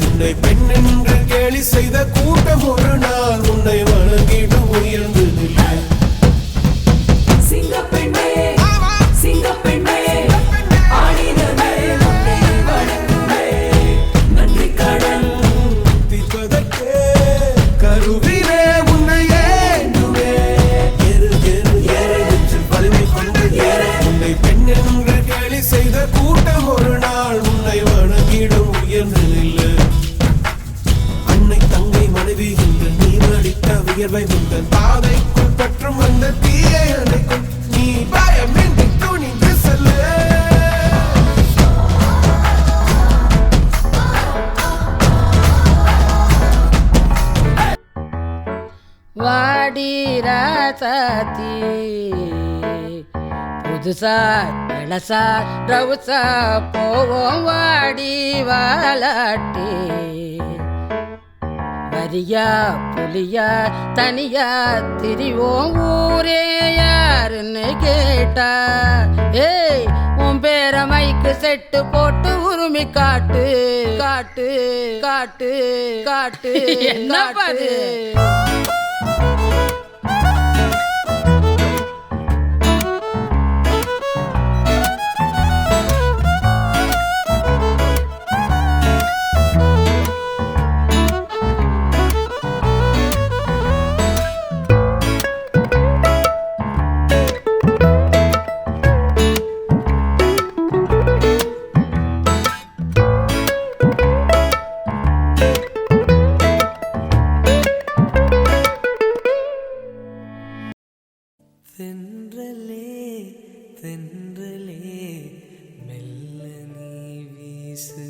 உன்னை பெண் என்று கேலி செய்த கூட்டம் ஒரு நாள் உன்னை வணங்கிடும் உயர்ந்து நிலை. சிங்கப்பெண்ணே சிங்கப்பெண்ணே ஆடினமே உன்னை வணங்குமே நன்றி கடன் தீர்ப்பதற்கே கருவிலே உன்னை ஏந்துமே. ஏறு ஏறு ஏறு என்று வலிமை கொண்டு ஏறு. உன்னை பெண் என்று கேலி செய்த கூட்டம் ஒரு நாள் உன்னை வணங்கிடும் உயர்ந்து நிலை. அன்னை தங்கை மனைவி என்று நீ அடித்த வியர்வை முந்தன் பாதைக்குள் பற்றும் அந்த தீயை அணைக்கும். நீ பயமின்றி துணிந்து செல்லு. வாடி ராசாத்தி புதுசா இளசா ரவுசா போவோம் வாடி வாலாட்டி. வரியா புலியா தனியா திரிவோம் ஊரே யாருன்னு கேட்டா. ஏய் உன் பேர மைக்கு செட்டு போட்டு உரிமை காட்டு காட்டு காட்டு காட்டு என்ன பாரு. தென்றலே தென்றலே மெல்ல நீ வீசு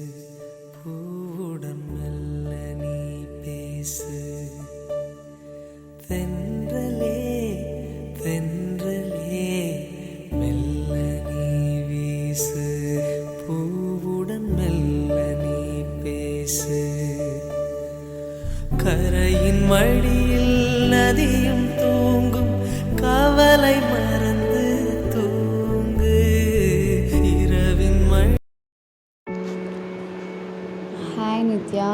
பூவுடன் மெல்ல நீ பேசு. தென்றலே தென்றலே மெல்ல நீ வீசு பூவுடன் மெல்ல நீ பேசு. கரையின் வழியில் நதியும் தூங்கும் கவலை மறந்து தூங்கு இரவின் மழை. ஹாய் நித்யா,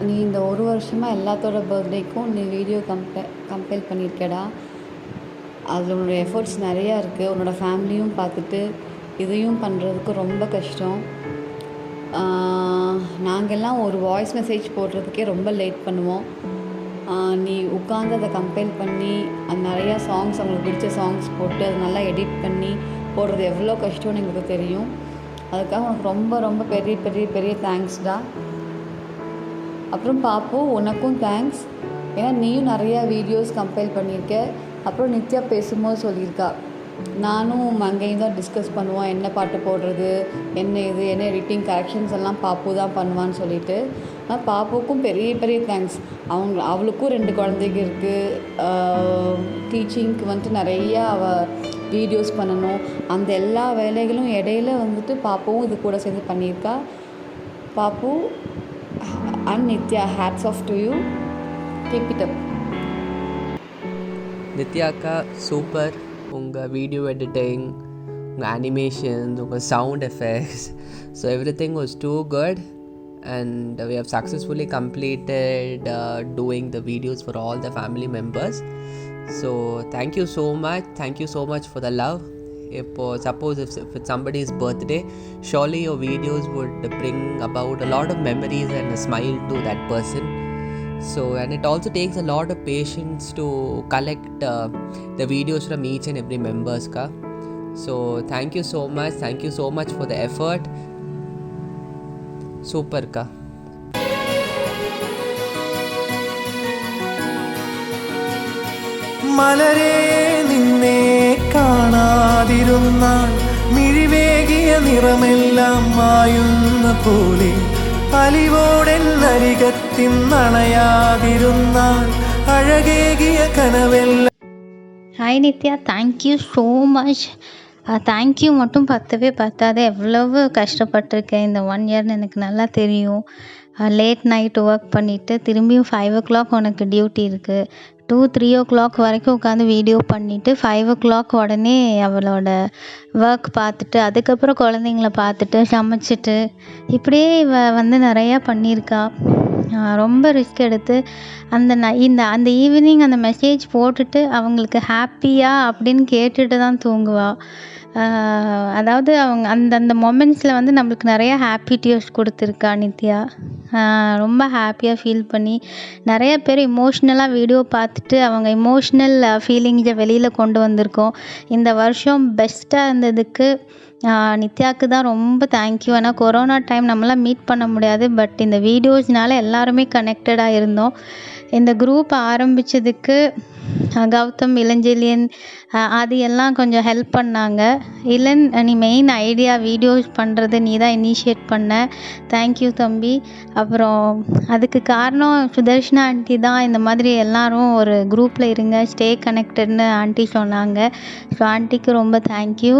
நீ இந்த ஒரு வருஷமாக எல்லாத்தோட பர்த்டேக்கும் நீ வீடியோ கம்பேர் பண்ணியிருக்கடா. அதில் உன்னோட எஃபர்ட்ஸ் நிறையா இருக்குது. உன்னோட ஃபேமிலியும் பார்த்துட்டு இதையும் பண்ணுறதுக்கு ரொம்ப கஷ்டம். நாங்கள்லாம் ஒரு வாய்ஸ் மெசேஜ் போடுறதுக்கே ரொம்ப லேட் பண்ணுவோம். நீ உட்காந்து அதை கம்பைல் பண்ணி அது நிறையா சாங்ஸ் அவங்களுக்கு பிடிச்ச சாங்ஸ் போட்டு அதை நல்லா எடிட் பண்ணி போடுறது எவ்வளோ கஷ்டம்னு எங்களுக்கு தெரியும். அதுக்காக உனக்கு ரொம்ப ரொம்ப பெரிய பெரிய பெரிய தேங்க்ஸ்டா. அப்புறம் பாப்பு உனக்கும் தேங்க்ஸ். ஏன்னா நீயும் நிறையா வீடியோஸ் கம்பைல் பண்ணியிருக்க. அப்புறம் நித்யா பேசும்போது சொல்லியிருக்கா, நானும் மங்கையும் தான் டிஸ்கஸ் பண்ணுவோம் என்ன பாட்டு போடுறது என்ன இது என்ன எடிட்டிங் கரெக்ஷன்ஸ் எல்லாம் பாப்பு தான் பண்ணுவான்னு சொல்லிட்டு. ஆனால் பாப்புக்கும் பெரிய பெரிய தேங்க்ஸ். அவளுக்கும் 2 குழந்தைங்க இருக்குது. டீச்சிங்க்கு வந்துட்டு நிறையா அவள் வீடியோஸ் பண்ணணும். அந்த எல்லா வேலைகளும் இடையில வந்துட்டு பாப்புவும் இது கூட சேர்ந்து பண்ணியிருக்கா. Pappu and Nithya, hats off to you. Keep it up. Nithya அக்கா சூப்பர். உங்கள் வீடியோ எடிட்டிங், உங்கள் அனிமேஷன்ஸ், உங்கள் sound effects, so everything was too good and we have successfully completed doing the videos for all the family members. So thank you so much for the love. Suppose if it's somebody's birthday, surely your videos would bring about a lot of memories and a smile to that person. So, and it also takes a lot of patience to collect the videos from each and every members ka. So thank you so much for the effort. Super ka. മലരേ നിന്നെ കാണാതിരുന്നാൽ മിഴിവേകിയ നിറമെല്ലാം മായുന്ന പോലെ അലിവോടെന്നരികത്തിന്നണയാതിരുന്നാൽ അഴകേകിയ കനവെല്ലാം. Hi Nithya, thank you so much. Thank you மட்டும் பத்தவே பத்தாது. எவ்வளவு கஷ்டப்பட்டிருக்கேன் இந்த 1 இயர்னு எனக்கு நல்லா தெரியும். லேட் நைட் ஒர்க் பண்ணிவிட்டு திரும்பியும் 5 o'clock உனக்கு டியூட்டி இருக்குது. 2-3 வரைக்கும் உட்காந்து வீடியோ பண்ணிவிட்டு 5 உடனே அவளோட ஒர்க் பார்த்துட்டு அதுக்கப்புறம் குழந்தைங்கள பார்த்துட்டு சமைச்சிட்டு இப்படியே வந்து நிறையா பண்ணியிருக்கா. ரொம்ப ரிஸ்க் எடுத்து அந்த ஈவினிங் அந்த மெசேஜ் போட்டுட்டு அவங்களுக்கு ஹாப்பியா அப்படின்னு கேட்டுட்டு தான் தூங்குவா. அதாவது அவங்க அந்த மொமெண்ட்ஸில் வந்து நம்மளுக்கு நிறையா ஹாப்பி டியர்ஸ் கொடுத்துருக்கா நித்யா. ரொம்ப ஹாப்பியாக ஃபீல் பண்ணி நிறைய பேர் இமோஷ்னலாக வீடியோ பார்த்துட்டு அவங்க இமோஷ்னல் ஃபீலிங்ஸை வெளியில் கொண்டு வந்திருக்கோம். இந்த வருஷம் பெஸ்ட்டாக இருந்ததுக்கு நித்யாவுக்கு தான் ரொம்ப தேங்க்யூ. ஏன்னா கொரோனா டைம் நம்மளாம் மீட் பண்ண முடியாது, பட் இந்த வீடியோஸ்னால எல்லாருமே கனெக்டடாக இருந்தோம். இந்த குரூப் ஆரம்பித்ததுக்கு கௌதம், இளஞ்செழியன், ஆதி எல்லாம் கொஞ்சம் ஹெல்ப் பண்ணாங்க. நீ மெயின் ஐடியா வீடியோஸ் பண்ணுறது நீ தான் இனிஷியேட் பண்ண, தேங்க்யூ தம்பி. அப்புறம் அதுக்கு காரணம் சுதர்ஷனா ஆண்டி தான். இந்த மாதிரி எல்லாரும் ஒரு குரூப்பில் இருங்க, ஸ்டே கனெக்டட்னு ஆண்டி சொன்னாங்க. ஸோ ஆண்டிக்கு ரொம்ப தேங்க்யூ.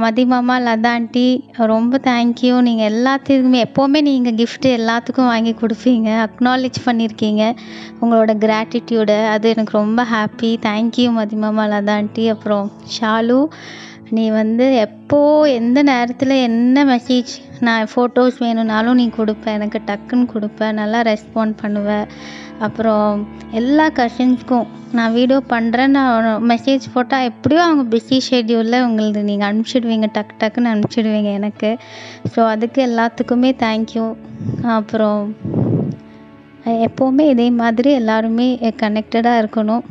மதிமாமா, லதா ஆண்டி ரொம்ப தேங்க்யூ. நீங்கள் எல்லாத்துக்குமே எப்போவுமே நீங்கள் கிஃப்ட்டு எல்லாத்துக்கும் வாங்கி கொடுப்பீங்க, அக்னாலேஜ் பண்ணியிருக்கீங்க உங்களோட கிராட்டிடியூடை. அது எனக்கு ரொம்ப ஹாப்பி. தேங்க்யூ மதிமாமா, லதா ஆண்டி. அப்புறம் ஷாலு, நீ வந்து எப்போ எந்த நேரத்தில் என்ன மெசேஜ் நான் ஃபோட்டோஸ் வேணும்னாலும் நீ கொடுப்ப, எனக்கு டக்குன்னு கொடுப்ப, நல்லா ரெஸ்பாண்ட் பண்ணுவ. அப்புறம் எல்லா கசின்ஸ்க்கும் நான் வீடியோ பண்ணுறேன், நான் மெசேஜ் போட்டால் எப்படியும் அவங்க பிஸி ஷெட்யூலில் உங்களுக்கு நீங்கள் அனுப்பிச்சிடுவீங்க, டக்குன்னு அனுப்பிச்சிடுவீங்க எனக்கு. ஸோ அதுக்கு எல்லாத்துக்குமே தேங்க்யூ. அப்புறம் எப்போவுமே இதே மாதிரி எல்லாருமே கனெக்டடாக இருக்கணும்,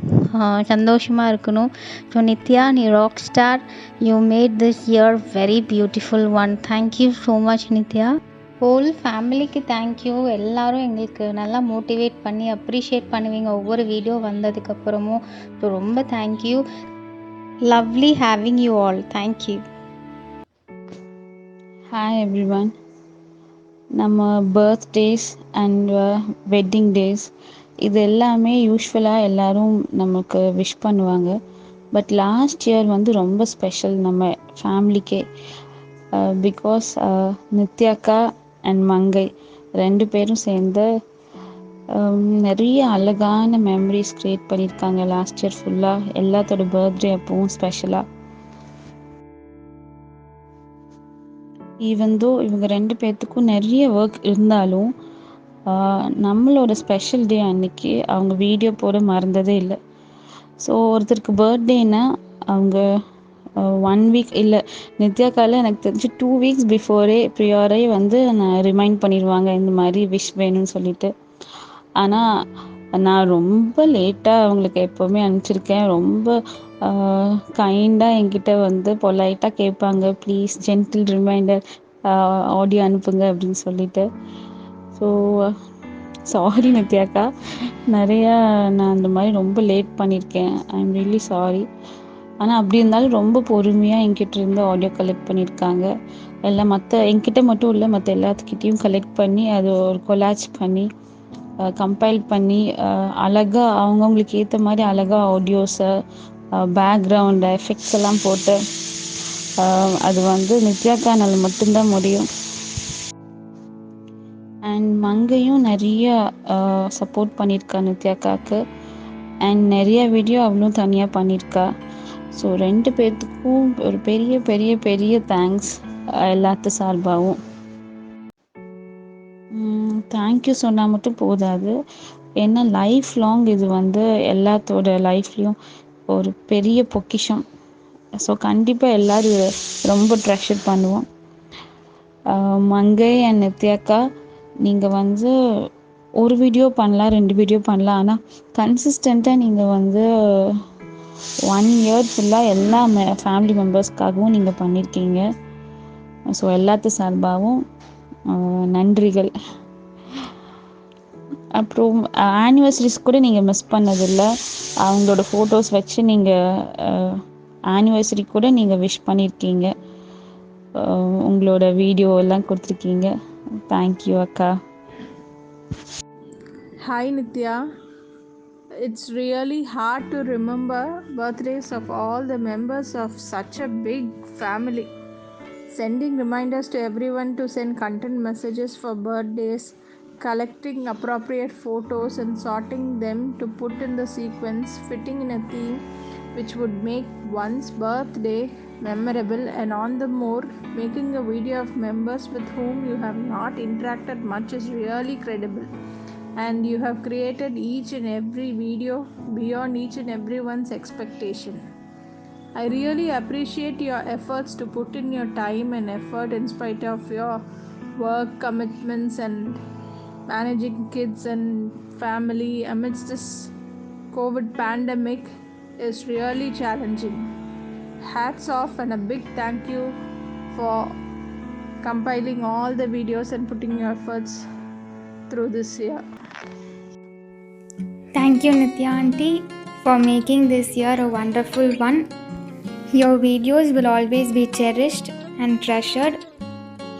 சந்தோஷமாக இருக்கணும். ஸோ நித்யா, நீ rock star. You made this year very beautiful one. Thank you so much Nithya. Whole ஃபேமிலிக்கு தேங்க்யூ. எல்லோரும் எங்களுக்கு நல்லா மோட்டிவேட் பண்ணி அப்ரிஷியேட் பண்ணுவீங்க ஒவ்வொரு வீடியோ வந்ததுக்கப்புறமும். ஸோ ரொம்ப thank you. Lovely having you all. Thank you. Hi everyone. நம்ம பர்த்டேஸ் அண்ட் வெட்டிங் டேஸ் இது எல்லாமே யூஸ்வலாக எல்லோரும் நமக்கு விஷ் பண்ணுவாங்க. பட் லாஸ்ட் இயர் வந்து ரொம்ப ஸ்பெஷல் நம்ம ஃபேமிலிக்கே. பிகாஸ் நித்யாக்கா அண்ட் மங்கை 2 பேரும் சேர்ந்து நிறைய அழகான மெமரிஸ் க்ரியேட் பண்ணியிருக்காங்க லாஸ்ட் இயர் ஃபுல்லாக. எல்லாத்தோட பர்த்டே அப்பவும் ஸ்பெஷலாக. ஈவன் தோ இவங்க 2 பேர்த்துக்கும் நிறைய ஒர்க் இருந்தாலும் நம்மளோட ஸ்பெஷல் டே அன்னைக்கு அவங்க வீடியோ போட மறந்ததே இல்லை. ஸோ ஒருத்தருக்கு பர்த்டேன்னா அவங்க 1 வீக் இல்லை, நித்யாக்கால எனக்கு தெரிஞ்சு 2 வீக்ஸ் ப்ரியாரே வந்து நான் ரிமைண்ட் பண்ணிடுவாங்க இந்த மாதிரி விஷ் வேணும்னு சொல்லிட்டு. ஆனால் நான் ரொம்ப லேட்டாக அவங்களுக்கு எப்போவுமே அனுப்பிச்சிருக்கேன். ரொம்ப கைண்டாக என்கிட்ட வந்து பொலைட்டாக கேட்பாங்க, ப்ளீஸ் ஜென்டில் ரிமைண்டர் ஆடியோ அனுப்புங்க அப்படின்னு சொல்லிட்டு. ஸோ சாரி நித்யாக்கா, நிறையா நான் அந்த மாதிரி ரொம்ப லேட் பண்ணியிருக்கேன். I am really sorry. ஆனால் அப்படி இருந்தாலும் ரொம்ப பொறுமையாக என்கிட்ட இருந்து ஆடியோ கலெக்ட் பண்ணியிருக்காங்க. எல்லாம் என்கிட்ட மட்டும் இல்லை, மற்ற எல்லாத்துக்கிட்டேயும் கலெக்ட் பண்ணி அது ஒரு கொலாஜ் பண்ணி கம்பைல் பண்ணி அழகாக அவங்கவுங்களுக்கு ஏற்ற மாதிரி அழகாக ஆடியோஸை பேக்ரவுண்ட் எஃபெக்ட்ஸ் எல்லாம் போட்டு அது வந்து நித்யாக்கானால் மட்டும்தான் முடியும். அண்ட் மங்கையும் நிறைய சப்போர்ட் பண்ணியிருக்கா நித்யாக்காவுக்கு. அண்ட் நிறைய வீடியோ அவளும் தனியாக பண்ணியிருக்கா. ஸோ 2 பேர்த்துக்கும் ஒரு பெரிய பெரிய பெரிய தேங்க்ஸ் எல்லாத்து சார்பாகவும். தேங்க்யூ சொன்னால் மட்டும் போதாது, ஏன்னா லைஃப் லாங் இது வந்து எல்லாத்தோட லைஃப்லேயும் ஒரு பெரிய பொக்கிஷம். ஸோ கண்டிப்பாக எல்லோரும் ரொம்ப ட்ரெஷர் பண்ணுவோம். மங்கை அண்ட் நித்யாக்கா, நீங்கள் வந்து ஒரு வீடியோ பண்ணலாம், 2 வீடியோ பண்ணலாம், ஆனால் கன்சிஸ்டண்ட்டாக நீங்கள் வந்து 1 இயர் ஃபுல்லாக எல்லா ஃபேமிலி மெம்பர்ஸ்க்காகவும் நீங்கள் பண்ணியிருக்கீங்க. ஸோ எல்லாத்து சார்பாகவும் நன்றிகள். அப்புறம் ஆனிவர்சரிஸ் கூட நீங்கள் மிஸ் பண்ணதில்லை. அவங்களோட ஃபோட்டோஸ் வச்சு நீங்கள் ஆனிவர்சரி கூட நீங்கள் விஷ் பண்ணியிருக்கீங்க, உங்களோட வீடியோ எல்லாம் கொடுத்துருக்கீங்க. தேங்க்யூ அக்கா. Hi Nitya, it's really hard to remember birthdays of all the members of such a big family. Sending reminders to everyone to send content messages for birthdays collecting appropriate photos and sorting them to put in the sequence, fitting in a theme which would make one's birthday memorable, and on the more, making a video of members with whom you have not interacted much is really credible. And you have created each and every video beyond each and everyone's expectation. I really appreciate your efforts to put in your time and effort in spite of your work commitments and managing kids and family amidst this COVID pandemic is really challenging. Hats off and a big thank you for compiling all the videos and putting your efforts through this year. Thank you, Nithya Aunty, for making this year a wonderful one. Your videos will always be cherished and treasured,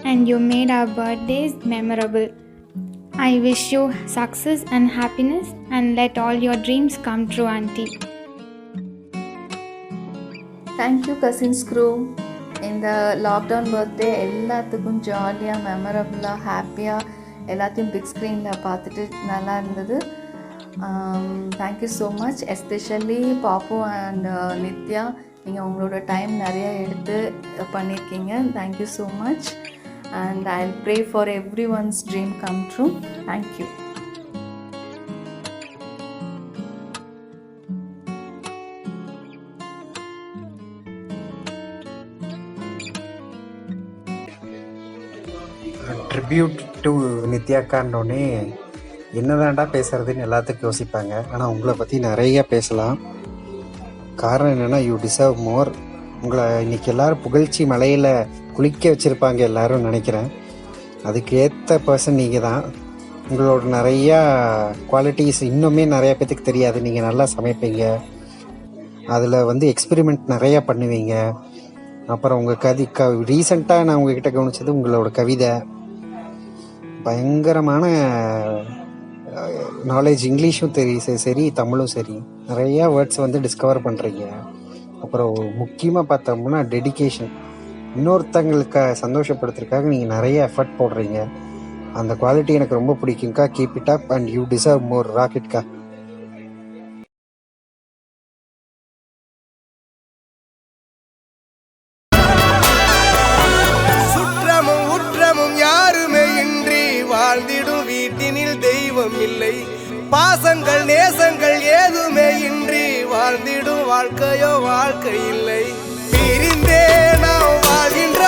and you made our birthdays memorable. I wish you success and happiness, and let all your dreams come true, Aunty. Thank you cousins crew. இந்த lockdown birthday எல்லாத்துக்கும் ஜாலியாக மெமரபுளாக ஹாப்பியாக எல்லாத்தையும் big ஸ்க்ரீனில் பார்த்துட்டு நல்லா இருந்தது. Thank you so much. Especially Pappu and Nithya, நீங்கள் உங்களோட டைம் நிறையா எடுத்து பண்ணியிருக்கீங்க. Thank you so much. And I will pray for every one's dream come true. Thank you. Tribute to நித்யாக்காண்டோடனே என்னதான்டா பேசுகிறதுன்னு எல்லாத்துக்கும் யோசிப்பாங்க. ஆனால் உங்களை பற்றி நிறைய பேசலாம். காரணம் என்னென்னா யூ டிசர்வ் மோர். உங்களை இன்றைக்கி எல்லோரும் புகழ்ச்சி மலையில் குளிக்க வச்சுருப்பாங்க எல்லோரும் நினைக்கிறேன். அதுக்கு ஏற்ற பர்சன் நீங்கள் தான். உங்களோட நிறையா குவாலிட்டிஸ் இன்னுமே நிறையா பேத்துக்கு தெரியாது. நீங்கள் நல்லா சமைப்பீங்க, அதில் எக்ஸ்பெரிமெண்ட் நிறையா பண்ணுவீங்க. அப்புறம் உங்கள் ரீசெண்டாக நான் உங்ககிட்ட கவனித்தது உங்களோட கவிதை பயங்கரமான நாலேஜ். இங்கிலீஷும் சரி தமிழும் சரி நிறையா வேர்ட்ஸ் டிஸ்கவர் பண்ணுறீங்க. அப்புறம் முக்கியமாக பார்த்தோம்னா டெடிகேஷன். இன்னொருத்தங்களுக்கு சந்தோஷப்படுத்துறதுக்காக நீங்கள் நிறைய எஃபர்ட் போடுறீங்க. அந்த குவாலிட்டி எனக்கு ரொம்ப பிடிக்கும்க்கா. Keep it up and you deserve more. ராக்கெட்கா. சுற்றமும் உற்றமும் யாருமே இன்றி வாழ்ந்திடும் வீட்டினில் தெய்வம் இல்லை. பாசங்கள் நேசங்கள் ஏதுமே இன்றி வாழ்ந்திடும் வாழ்க்கையோ வாழ்க்கை இல்லை. பிரிந்தே நாம் வாழ்கின்ற